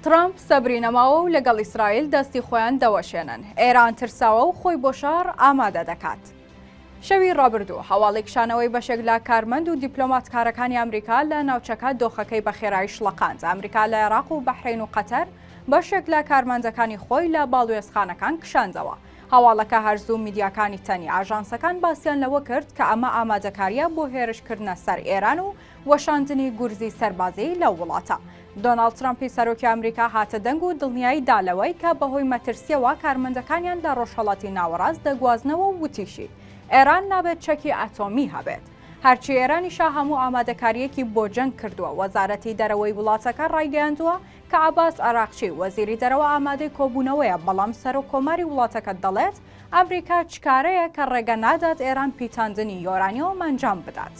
ترامپ سەبری نەماوە و لەگەڵ ئیسرائیل دەستی خۆیان دەوەشێنن. ئێران ترساوە و خۆی بۆ شار ئامادە دەکات. شەوی ڕابردوو هەواڵی کشانەوەی بەشێک لە کارمەند و دیپلۆماتکارەکانی ئەمریکا لە ناوچەکە دۆخەکەی بە خێرایی شڵەقاند. ئەمریکا لە عێراق و بەحرین و قەتەر بەشێک لە کارمەندەکانی خۆی لە باڵوێزخانەکان کشاندەوە. هەواڵەکە هەرزوو میدیاکانی تەنی ئاژانسەکان باسییان لەوە کرد کە ئەمە ئامادەکاریە بۆ هێرشکردنە سەر ئێران و وەشاندنی گورزی سەربازی لە وڵاتە. دۆناڵد ترامپی سەرۆکی ئەمریکا هاتە دەنگ و دڵنیایی دالەوەی کە بەهۆی مەترسیەوە کارمەندەکانیان لە ڕۆژهەڵاتی ناوەڕاست دەگوازنەوە و وتیشی ئێران نابێت چەکی ئەتۆمی هەبێت. هەرچی ئێرانیشا هەموو ئامادەکاریەکی بۆ جەنگ کردووە. وەزارەتی دەرەوەی وڵاتەکە ڕایگەیاندووە کە عەباس عەراقچی وەزیری دەرەوە ئامادەی کۆبوونەوەیە، بەڵام سەرۆکۆماری وڵاتەکە دەڵێت ئەمریکا چکارەیە کە ڕێگە نادات ئێران پیتاندنی یۆرانیۆم ئەنجام بدات.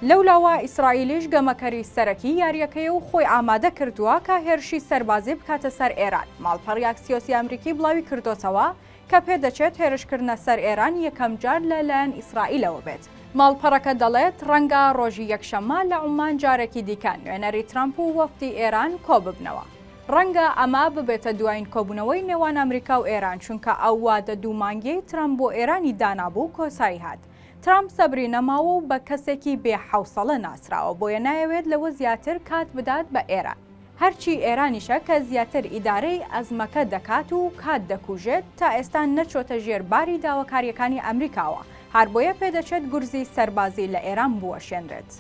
لەولاوە ئیسرائیلیش گەمەکەری سەرەکی یاریەکەی و خۆی ئامادە کردووە کە هێرشی سەربازی بکاتە سەر ئێران. ماڵپەڕی ئاکسیۆسی ئەمریکی بڵاوی کردوتەوە کە پێدەچێت هێرشکردنە سەر ئێران یەکەم جار لەلایەن ئیسرائیلەوە بێت. ماڵپەڕەکە دەڵێت ڕەنگە ڕۆژی یەکشەممە لە عومان جارێکی دیکە نوێنەری ترامپ و وەفدی ئێران کۆ ببنەوە. ڕەنگە ئەمە ببێتە دوایین کۆبوونەوەی نێوان ئەمریکا و ئێران، چونکە ئەو وادە دوومانگەی ترامپ بۆ ئێرانی دانابوو کۆسایی هات. ترامپ سەبری نەماوە و بە کەسێکی بێحەوسەڵە ناسراوە، بۆیە نایەوێت لەوە زیاتر کات بدات بە ئێران. هەرچی ئێرانیشە کە زیاتر ئیدارەی ئەزمەکە دەکات و کات دەکوژێت تا ئێستا نەچۆتە ژێرباری داواکاریەکانی ئەمریکاوە. هەر بۆیە پێدەچێت گورزی سەربازی لە ئێران بوەشێنرێت.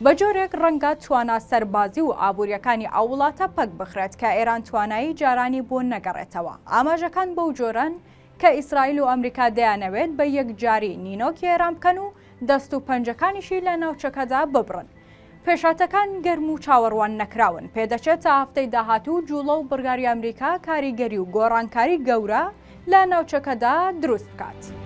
بە جۆرێک ڕەنگە توانە سەربازی و ئابوووریەکانی ئەو وڵاتە پەک بخرێت کە ئێران توانایی جارانی بۆ نەگەڕێتەوە. ئاماژەکان بەو جۆرەن کە ئیسرائیل و ئەمریکا دەیانەوێت بە یەکجاری نینۆکی ئێران بکەن و دەست و پەنجەکانیشی لە ناوچەکەدا ببڕن. پێشاتەکان گەرم و چاوەڕوان نەکراون. پێدەچێت تا هەفتەی داهاتوو جوڵە و بڕگاری ئەمریکا کاریگەری و گۆڕانکاری گەورە لە ناوچەکەدا دروست بکات.